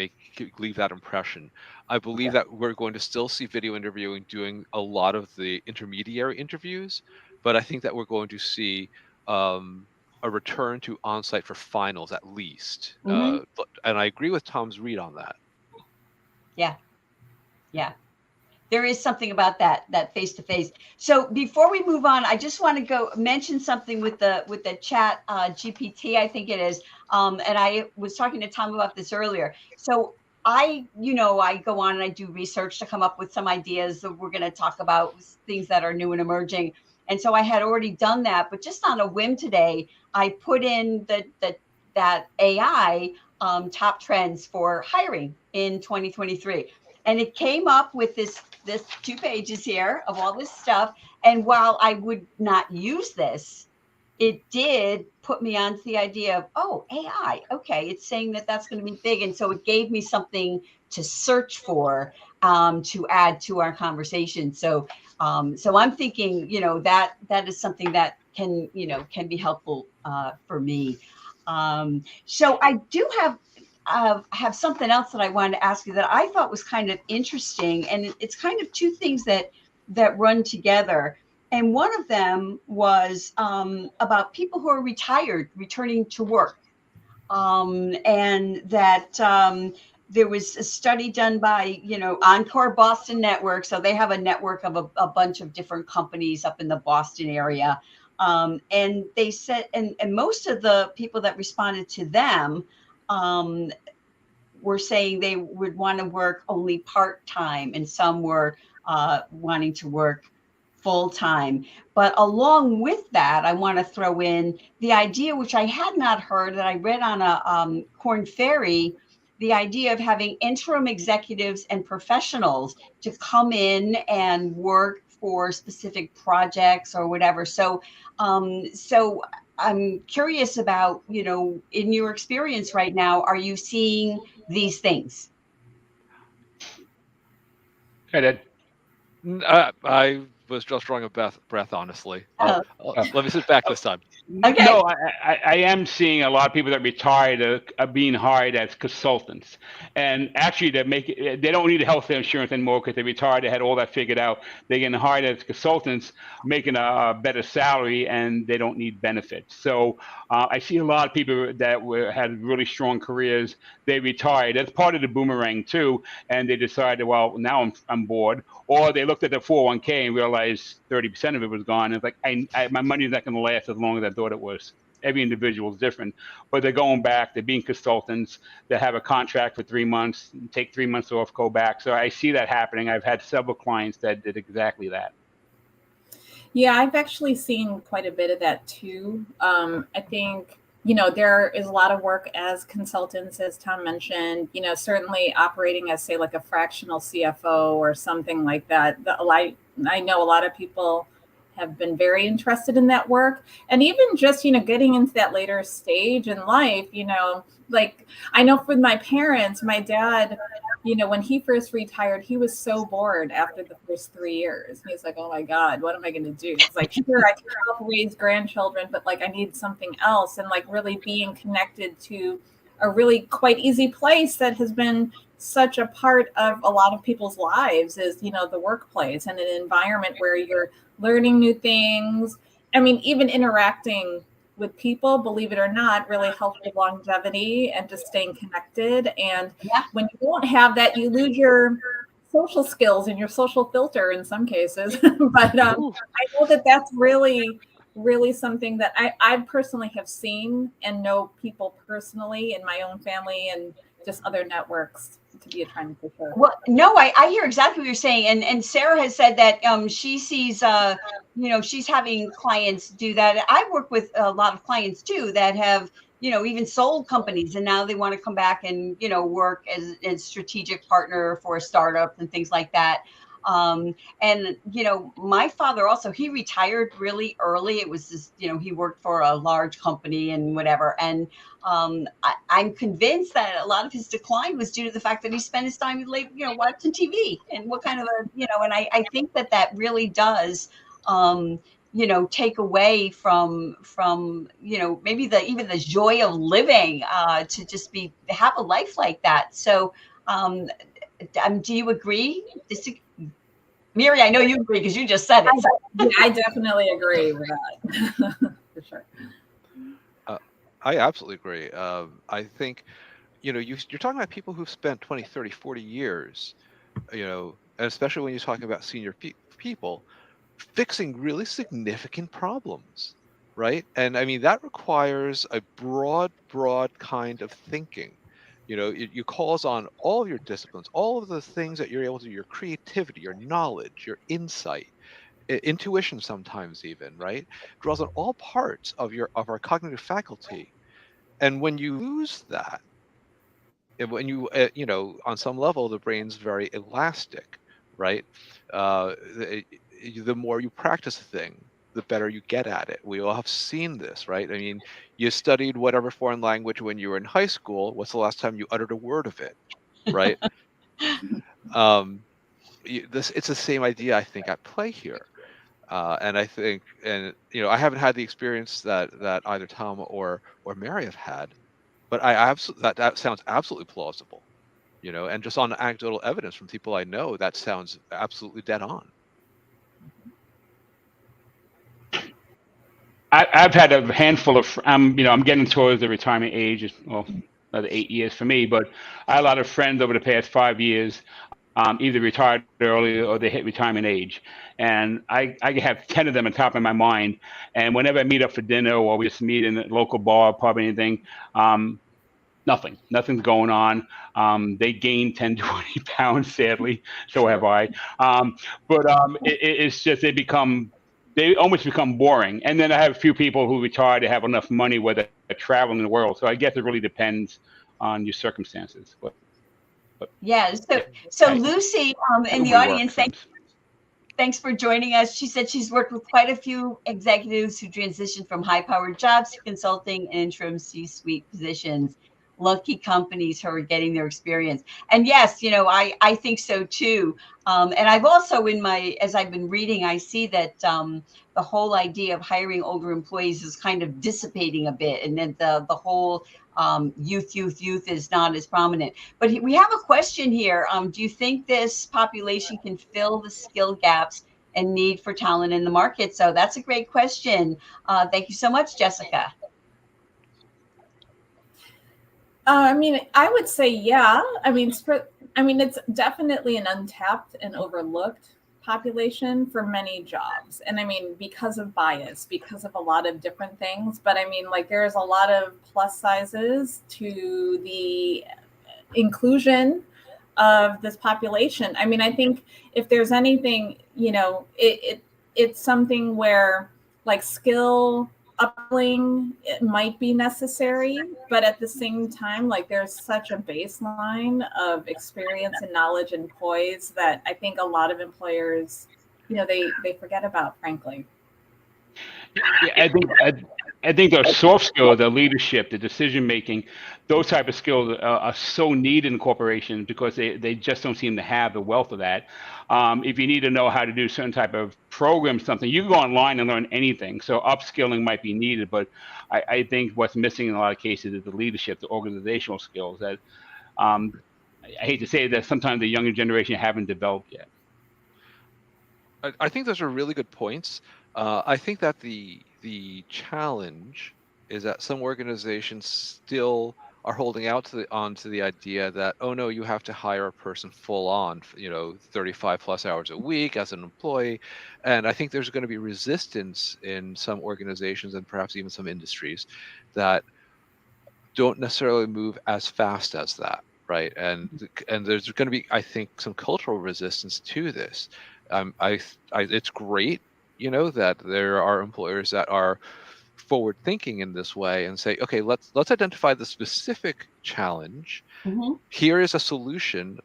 leave that impression. I believe that we're going to still see video interviewing doing a lot of the intermediary interviews, but I think that we're going to see a return to on-site for finals at least. Mhm. And I agree with Tom's read on that. Yeah. Yeah. There is something about that face to face. So before we move on, I just want to go mention something with the chat GPT, I think it is. And I was talking to Tom about this earlier. So I go on and I do research to come up with some ideas that we're going to talk about, things that are new and emerging. And so I had already done that, but just on a whim today, I put in that AI top trends for hiring in 2023. And it came up with this 2 pages here of all this stuff. And while I would not use this, it did put me onto the idea of, oh, AI. Okay, it's saying that that's going to be big. And so it gave me something to search for, to add to our conversation. So I'm thinking, that is something that can be helpful for me. So I do have something else that I wanted to ask you that I thought was kind of interesting, and it's kind of two things that run together. And one of them was about people who are retired returning to work, and that there was a study done by Encore Boston Network. So they have a network of a bunch of different companies up in the Boston area, and they said, and most of the people that responded to them were saying they would want to work only part-time, and some were wanting to work full-time. But along with that, I want to throw in the idea, which I had not heard, that I read on a Korn Ferry, the idea of having interim executives and professionals to come in and work for specific projects or whatever. So I'm curious about, in your experience right now, are you seeing these things? Hey, Ed. I was just drawing a breath, honestly. Oh. Let me sit back this time. Okay. No, I am seeing a lot of people that retired are being hired as consultants, and actually they don't need health insurance anymore because they retired. They had all that figured out. They're getting hired as consultants, making a better salary, and they don't need benefits. So I see a lot of people that had really strong careers. They retired. That's part of the boomerang too, and they decided, well, now I'm bored. Or they looked at their 401k and realized 30% of it was gone. It's like my money's not going to last as long as I thought it was. Every individual is different, but they're going back. They're being consultants. They have a contract for 3 months, take 3 months off, go back. So I see that happening. I've had several clients that did exactly that. Yeah, I've actually seen quite a bit of that too. I think, there is a lot of work as consultants, as Tom mentioned, certainly operating as, say, like a fractional CFO or something like that. I know a lot of people have been very interested in that work. And even just, getting into that later stage in life, like I know for my parents, my dad, when he first retired, he was so bored after the first 3 years. He's like, oh my God, what am I going to do? It's like, sure, I can help raise grandchildren, but like I need something else. And like really being connected to a really quite easy place that has been such a part of a lot of people's lives is, the workplace, and an environment where you're learning new things. I mean, even interacting with people, believe it or not, really helps with longevity and just staying connected. And when you don't have that, you lose your social skills and your social filter in some cases. But I know that that's really, really something that I personally have seen and know people personally in my own family and just other networks to be a trend for sure. Well, no, I hear exactly what you're saying. And Sarah has said that she sees, she's having clients do that. I work with a lot of clients too that have, even sold companies, and now they want to come back and, work as a strategic partner for a startup and things like that. And, my father also, he retired really early. It was just, he worked for a large company and whatever. And I'm convinced that a lot of his decline was due to the fact that he spent his time late, watching TV and what kind of and I think that really does take away from maybe even the joy of living, to just have a life like that. So do you agree? Mary, I know you agree because you just said it. Yeah, I definitely agree with that. For sure. I absolutely agree. I think, you're talking about people who've spent 20, 30, 40 years, and especially when you're talking about senior people, fixing really significant problems, right? And I mean, that requires a broad kind of thinking. You calls on all of your disciplines, all of the things that you're able to do, your creativity, your knowledge, your insight, intuition sometimes even, right? Draws on all parts of our cognitive faculty. And when you lose that, and when on some level, the brain's very elastic, right? The more you practice a thing, the better you get at it. We all have seen this, right? I mean, you studied whatever foreign language when you were in high school. What's the last time you uttered a word of it, right? It's the same idea, I think, at play here. And I think, I haven't had the experience that either Tom or Mary have had, but I absolutely that sounds absolutely plausible. And just on anecdotal evidence from people I know, that sounds absolutely dead on. I've had a handful of, I'm getting towards the retirement age, well, another 8 years for me, but I had a lot of friends over the past 5 years, either retired early or they hit retirement age. And I have 10 of them on top of my mind. And whenever I meet up for dinner or we just meet in a local bar, pub, anything, nothing's going on. They gained 10, 20 pounds, sadly. So have I. But it's just, they almost become boring. And then I have a few people who retire to have enough money where they're traveling the world. So I guess it really depends on your circumstances. But yeah. So Lucy, in the audience, thanks for joining us. She said she's worked with quite a few executives who transitioned from high-powered jobs to consulting and interim C-suite positions. Lucky companies who are getting their experience. And yes, I think so too. And I've also as I've been reading, I see that the whole idea of hiring older employees is kind of dissipating a bit, and that the whole youth is not as prominent. But we have a question here. Do you think this population can fill the skill gaps and need for talent in the market? So that's a great question. Thank you so much, Jessica. I would say, yeah. It's definitely an untapped and overlooked population for many jobs. And because of bias, because of a lot of different things. But there's a lot of plus sizes to the inclusion of this population. I think if there's anything, it's something where skill upling, it might be necessary, but at the same time, there's such a baseline of experience and knowledge and poise that I think a lot of employers, they forget about, frankly. Yeah, I think those soft skills, the leadership, the decision making, those type of skills are so needed in corporations because they just don't seem to have the wealth of that. If you need to know how to do certain type of program, something, you can go online and learn anything. So upskilling might be needed, but I think what's missing in a lot of cases is the leadership, the organizational skills that I hate to say that sometimes the younger generation haven't developed yet. I think those are really good points. I think that the challenge is that some organizations still are holding on to the idea that, oh no, you have to hire a person full on, 35 plus hours a week as an employee. And I think there's going to be resistance in some organizations and perhaps even some industries that don't necessarily move as fast as that, right? And there's going to be, I think, some cultural resistance to this. It's great, that there are employers that are forward thinking in this way and say, okay, let's identify the specific challenge. Mm-hmm. Here is a solution.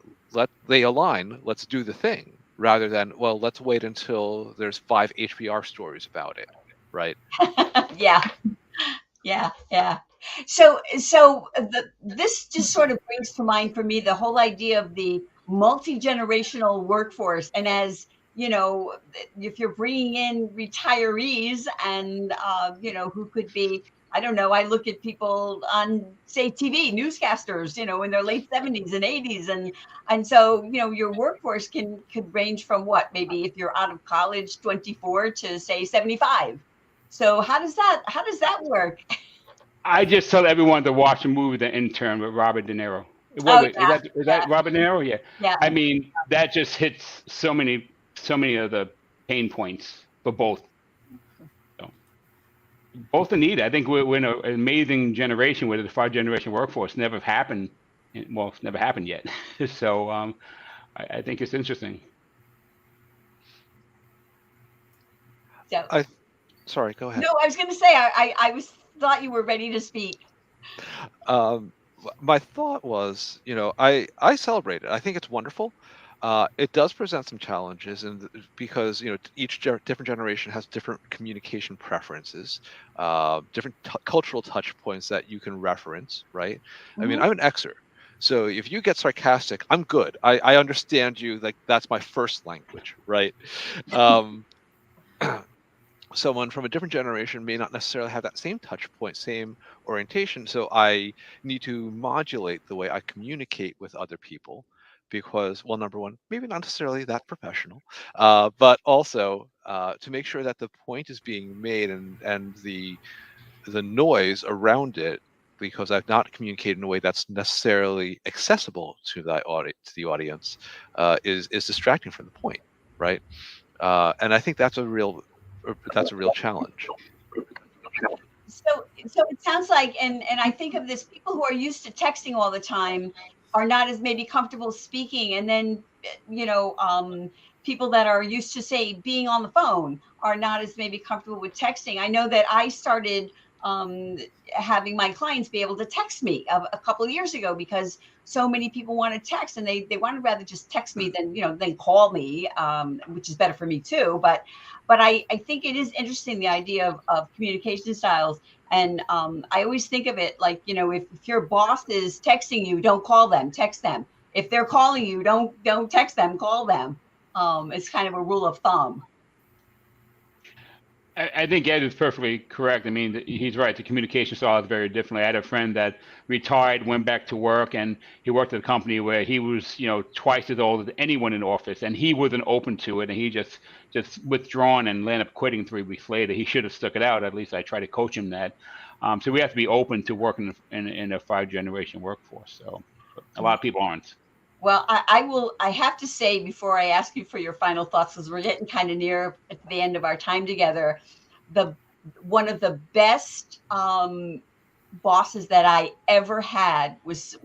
They align. Let's do the thing, rather than, well, let's wait until there's 5 HBR stories about it, right? Yeah. So this just sort of brings to mind for me the whole idea of the multi-generational workforce. And as if you're bringing in retirees and, who could be, I don't know, I look at people on, say, TV, newscasters, in their late 70s and 80s. And so, your workforce could range from what, maybe if you're out of college, 24 to say 75. So how does that work? I just tell everyone to watch the movie The Intern with Robert De Niro. Oh, yeah, Is that Robert De Niro? Yeah. yeah. I mean, that just hits so many of the pain points for both. So, both are needed. I think we're in an amazing generation where the 5th-generation workforce never happened. Well, it's never happened yet. So I think it's interesting. So, sorry, go ahead. No, I was going to say, I thought you were ready to speak. My thought was, I celebrate it. I think it's wonderful. It does present some challenges, and because each different generation has different communication preferences, different cultural touch points that you can reference, right? Mm-hmm. I mean, I'm an Xer, so if you get sarcastic, I'm good. I understand you. Like, that's my first language, right? Someone from a different generation may not necessarily have that same touch point, same orientation. So I need to modulate the way I communicate with other people because, well, number one, maybe not necessarily that professional, but also to make sure that the point is being made and the noise around it, because I've not communicated in a way that's necessarily accessible to the audience, is distracting from the point, right? And I think that's a real challenge. So it sounds like, and I think of this, people who are used to texting all the time are not as maybe comfortable speaking. And then, people that are used to, say, being on the phone are not as maybe comfortable with texting. I know that I started having my clients be able to text me a couple of years ago because so many people want to text, and they want to rather just text me than call me, which is better for me too. But I think it is interesting, the idea of communication styles. And I always think of it like, if your boss is texting you, don't call them, text them. If they're calling you, don't text them, call them. It's kind of a rule of thumb. I think Ed is perfectly correct. I mean, he's right. The communication style is very different. I had a friend that retired, went back to work, and he worked at a company where he was, twice as old as anyone in the office, and he wasn't open to it, and he just withdrawn and ended up quitting 3 weeks later. He should have stuck it out. At least I tried to coach him that. So we have to be open to working in a 5th-generation workforce. So a lot of people aren't. Well, I have to say, before I ask you for your final thoughts, because we're getting kind of near at the end of our time together, one of the best bosses that I ever had was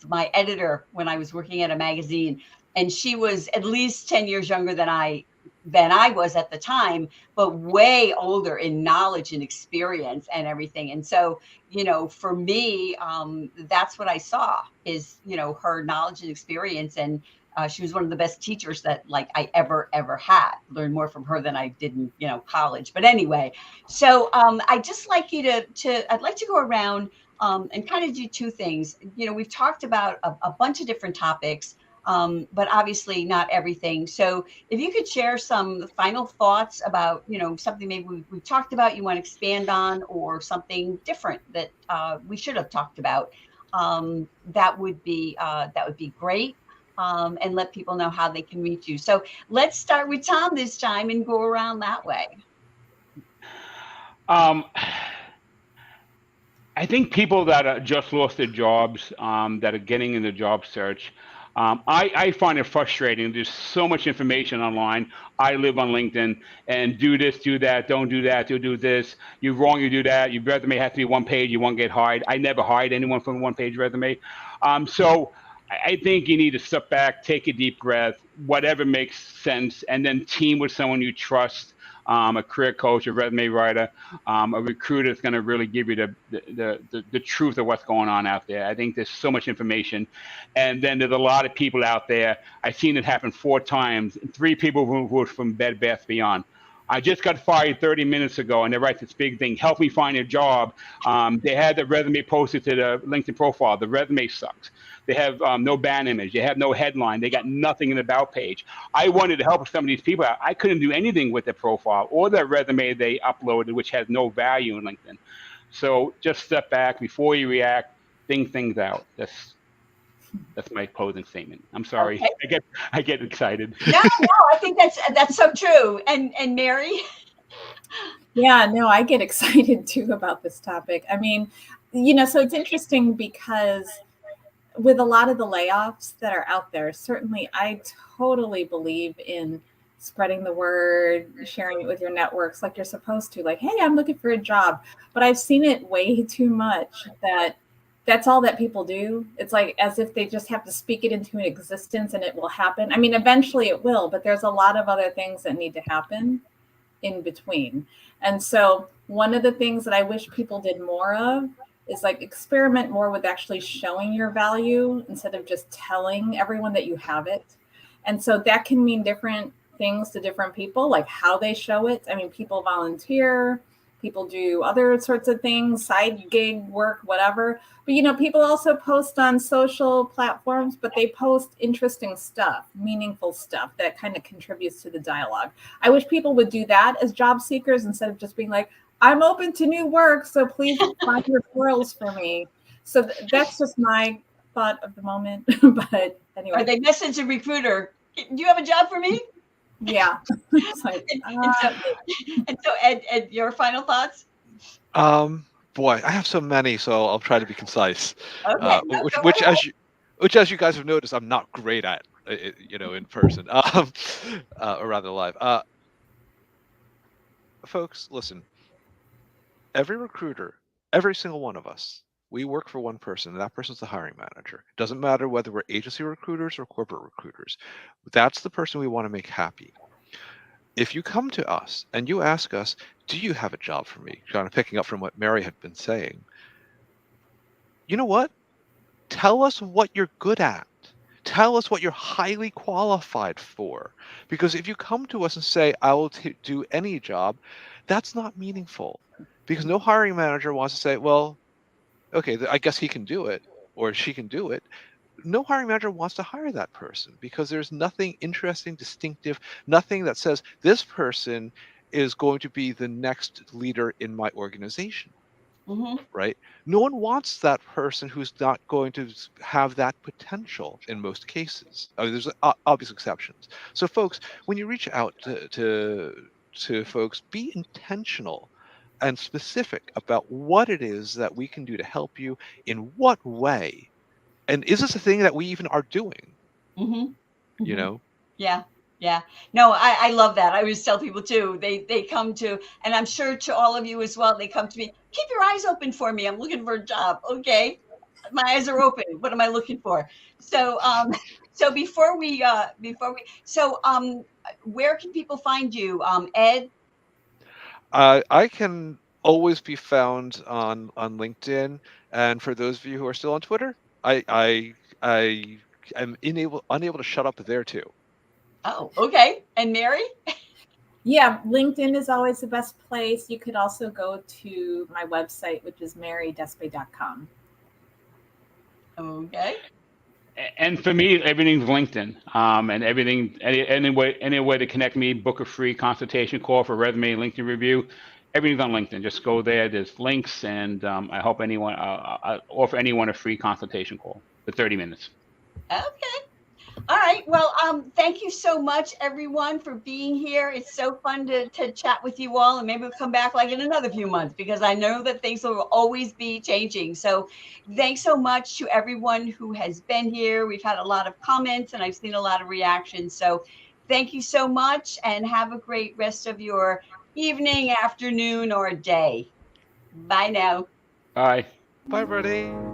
my editor when I was working at a magazine. And she was at least 10 years younger than I was at the time, but way older in knowledge and experience and everything. And so, for me, that's what I saw is, her knowledge and experience. And she was one of the best teachers that I ever had. Learned more from her than I did in, college. But anyway, so I'd just like you I'd like to go around and kind of do 2 things. We've talked about a bunch of different topics. But obviously not everything. So if you could share some final thoughts about, something maybe we talked about, you want to expand on, or something different that we should have talked about, that would be great. And let people know how they can reach you. So let's start with Tom this time and go around that way. I think people that are just lost their jobs, that are getting in the job search, I find it frustrating. There's so much information online. I live on LinkedIn, and do this, do that, don't do that, do this. You're wrong, you do that. Your resume has to be 1 page. You won't get hired. I never hired anyone from a 1-page resume. So I think you need to step back, take a deep breath, whatever makes sense, and then team with someone you trust. A career coach, a resume writer, a recruiter is going to really give you the truth of what's going on out there. I think there's so much information. And then there's a lot of people out there. I've seen it happen 4 times. 3 people who were from Bed Bath Beyond. I just got fired 30 minutes ago, and they write this big thing, help me find a job. They had the resume posted to the LinkedIn profile. The resume sucks. They have no band image. They have no headline. They got nothing in the about page. I wanted to help some of these people out. I couldn't do anything with their profile or their resume they uploaded, which has no value in LinkedIn. So just step back before you react, think things out. That's my closing statement. I'm sorry. Okay. I get excited. No, I think that's so true. And Mary? Yeah, no, I get excited too about this topic. I mean, so it's interesting because with a lot of the layoffs that are out there, certainly I totally believe in spreading the word, sharing it with your networks like you're supposed to, like, hey, I'm looking for a job. But I've seen it way too much that's all that people do. It's like as if they just have to speak it into existence and it will happen. I mean, eventually it will, but there's a lot of other things that need to happen in between. And so one of the things that I wish people did more of is like experiment more with actually showing your value instead of just telling everyone that you have it. And so that can mean different things to different people, like how they show it. I mean, people volunteer, people do other sorts of things, side gig work, whatever. But, people also post on social platforms, but they post interesting stuff, meaningful stuff that kind of contributes to the dialogue. I wish people would do that as job seekers instead of just being like, I'm open to new work, so please find referrals for me. So that's just my thought of the moment. But anyway. Or they message a recruiter, do you have a job for me? Yeah. Like, and so Ed, your final thoughts? Boy, I have so many, so I'll try to be concise. Okay. Which as you guys have noticed, I'm not great at, in person, or rather live. Folks, listen. Every recruiter, every single one of us, we work for one person, and that person's the hiring manager. It doesn't matter whether we're agency recruiters or corporate recruiters. That's the person we want to make happy. If you come to us and you ask us, do you have a job for me? Kind of picking up from what Mary had been saying. You know what? Tell us what you're good at. Tell us what you're highly qualified for. Because if you come to us and say, I will do any job, that's not meaningful. Because no hiring manager wants to say, well, okay, I guess he can do it or she can do it. No hiring manager wants to hire that person because there's nothing interesting, distinctive, nothing that says this person is going to be the next leader in my organization. Mm-hmm. Right? No one wants that person who's not going to have that potential in most cases. I mean, there's obvious exceptions. So folks, when you reach out to folks, be intentional and specific about what it is that we can do to help you, in what way, and is this a thing that we even are doing? Mm-hmm. Mm-hmm. Yeah. No, I love that. I always tell people too, they come to, and I'm sure to all of you as well, they come to me, keep your eyes open for me. I'm looking for a job. Okay. My eyes are open. What am I looking for? So, where can people find you? Ed? I can always be found on LinkedIn, and for those of you who are still on Twitter, I am unable to shut up there too. Oh, okay. And Mary? Yeah, LinkedIn is always the best place. You could also go to my website, which is marydespe.com. Okay. And for me, everything's LinkedIn. And everything, any way to connect me, book a free consultation call for resume, LinkedIn review. Everything's on LinkedIn. Just go there. There's links, and I hope I offer anyone a free consultation call for 30 minutes. Okay. All right. Well, thank you so much, everyone, for being here. It's so fun to chat with you all, and maybe we'll come back like in another few months because I know that things will always be changing. So thanks so much to everyone who has been here. We've had a lot of comments, and I've seen a lot of reactions. So thank you so much, and have a great rest of your evening, afternoon, or day. Bye now. Bye. Bye, everybody.